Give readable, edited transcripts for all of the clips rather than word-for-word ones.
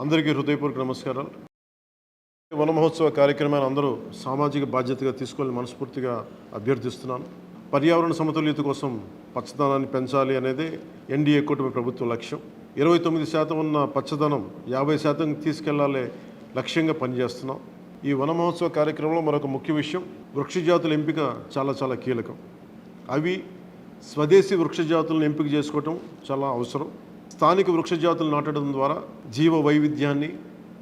అందరికీ హృదయపూర్వక నమస్కారాలు. వన మహోత్సవ కార్యక్రమాన్ని అందరూ సామాజిక బాధ్యతగా తీసుకోవాలని మనస్ఫూర్తిగా అభ్యర్థిస్తున్నాను. పర్యావరణ సమతుల్యత కోసం పచ్చదనాన్ని పెంచాలి అనేది ఎన్డీఏ కూటమి ప్రభుత్వ లక్ష్యం. 29% ఉన్న పచ్చదనం 50% తీసుకెళ్లాలే లక్ష్యంగా పనిచేస్తున్నాం. ఈ వన మహోత్సవ కార్యక్రమంలో మరొక ముఖ్య విషయం, వృక్షజాతుల ఎంపిక చాలా కీలకం. అవి స్వదేశీ వృక్షజాతులను ఎంపిక చేసుకోవటం చాలా అవసరం. స్థానిక వృక్షజాతులు నాటడం ద్వారా జీవ వైవిధ్యాన్ని,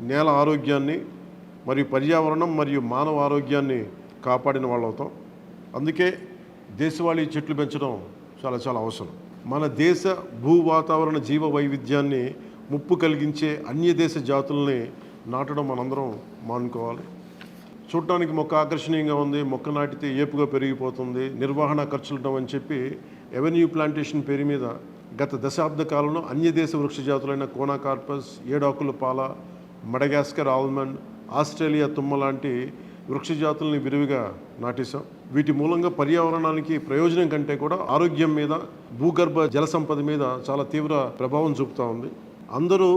నేల ఆరోగ్యాన్ని మరియు పర్యావరణం మరియు మానవ ఆరోగ్యాన్ని కాపాడిన వాళ్ళు అవుతాం. అందుకే దేశవాళీ చెట్లు పెంచడం చాలా అవసరం. మన దేశ భూ వాతావరణ జీవ వైవిధ్యాన్ని ముప్పు కలిగించే అన్య దేశ జాతుల్ని నాటడం మనందరం మానుకోవాలి. చూడటానికి మొక్క ఆకర్షణీయంగా ఉంది, మొక్క నాటితే ఏపుగా పెరిగిపోతుంది, నిర్వహణ ఖర్చులు అని చెప్పి ఎవెన్యూ ప్లాంటేషన్ పేరు మీద గత దశాబ్ద కాలంలో అన్యదేశ వృక్షజాతులైన కోనాకార్పస్, ఏడాకుల పాల, మడగాస్కర్ ఆల్మండ్, ఆస్ట్రేలియా తుమ్మ లాంటి వృక్షజాతుల్ని విరివిగా నాటేశాం. వీటి మూలంగా పర్యావరణానికి ప్రయోజనం కంటే కూడా ఆరోగ్యం మీద, భూగర్భ జల సంపద మీద చాలా తీవ్ర ప్రభావం చూపుతూ ఉంది. అందరూ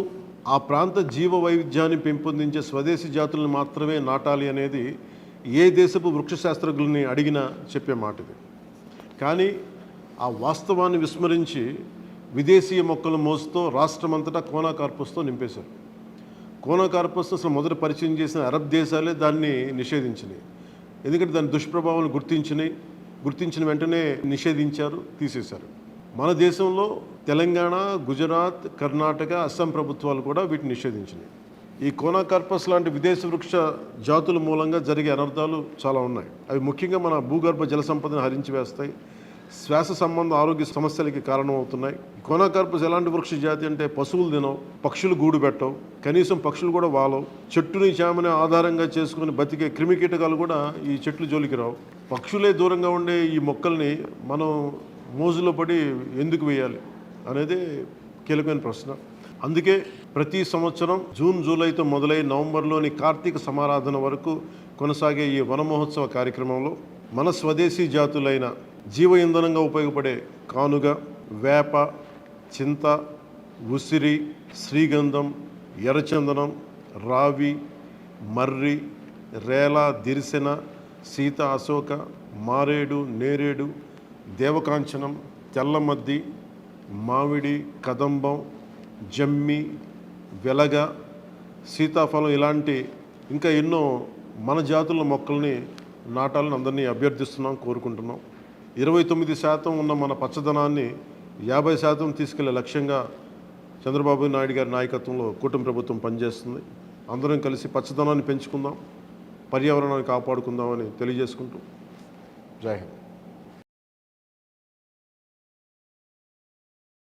ఆ ప్రాంత జీవ వైవిధ్యాన్ని పెంపొందించే స్వదేశీ జాతులను మాత్రమే నాటాలి అనేది ఏ దేశపు వృక్ష శాస్త్రజ్ఞుల్ని అడిగినా చెప్పే మాట ఇది. కానీ ఆ వాస్తవాన్ని విస్మరించి విదేశీయ మొక్కల మోసుతో రాష్ట్రమంతటా కోనాకార్పస్తో నింపేశారు. కోనాకార్పస్ అసలు మొదట పరిచయం చేసిన అరబ్ దేశాలే దాన్ని నిషేధించినాయి. ఎందుకంటే దాని దుష్ప్రభావాలను గుర్తించిన వెంటనే నిషేధించారు, తీసేశారు. మన దేశంలో తెలంగాణ, గుజరాత్, కర్ణాటక, అస్సాం ప్రభుత్వాలు కూడా వీటిని నిషేధించినాయి. ఈ కోనాకార్పస్ లాంటి విదేశ వృక్ష జాతుల మూలంగా జరిగే అనర్థాలు చాలా ఉన్నాయి. అవి ముఖ్యంగా మన భూగర్భ జల సంపదను హరించి వేస్తాయి, శ్వాస సంబంధ ఆరోగ్య సమస్యలకి కారణమవుతున్నాయి. కోనాకార్పస్ ఎలాంటి వృక్ష జాతి అంటే పశువులు తినవు, పక్షులు గూడు పెట్టవు, కనీసం పక్షులు కూడా వాలవు. చెట్టుని చేమని ఆధారంగా చేసుకుని బతికే క్రిమికీటకాలు కూడా ఈ చెట్లు జోలికి రావు. పక్షులే దూరంగా ఉండే ఈ మొక్కల్ని మనం మోజులో పడి ఎందుకు వేయాలి అనేది కీలకమైన ప్రశ్న. అందుకే ప్రతి సంవత్సరం జూన్, జూలైతో మొదలై నవంబర్లోని కార్తీక సమారాధన వరకు కొనసాగే ఈ వన మహోత్సవ కార్యక్రమంలో మన స్వదేశీ జాతులైన జీవ ఇంధనంగా ఉపయోగపడే కానుగ, వేప, చింత, ఉసిరి, శ్రీగంధం, ఎర్రచందనం, రావి, మర్రి, రేల, దిరిసెన, సీత, అశోక, మారేడు, నేరేడు, దేవకాంచనం, తెల్లమద్ది, మామిడి, కదంబం, జమ్మి, వెలగ, సీతాఫలం ఇలాంటి ఇంకా ఎన్నో మన జాతుల మొక్కల్ని నాటాలని అందరినీ అభ్యర్థిస్తున్నాం, కోరుకుంటున్నాం. 29% ఉన్న మన పచ్చదనాన్ని 50% తీసుకెళ్లే లక్ష్యంగా చంద్రబాబు నాయుడు గారి నాయకత్వంలో కూటమి ప్రభుత్వం పనిచేస్తుంది. అందరం కలిసి పచ్చదనాన్ని పెంచుకుందాం, పర్యావరణాన్ని కాపాడుకుందామని తెలియజేసుకుంటూ జై హింద్.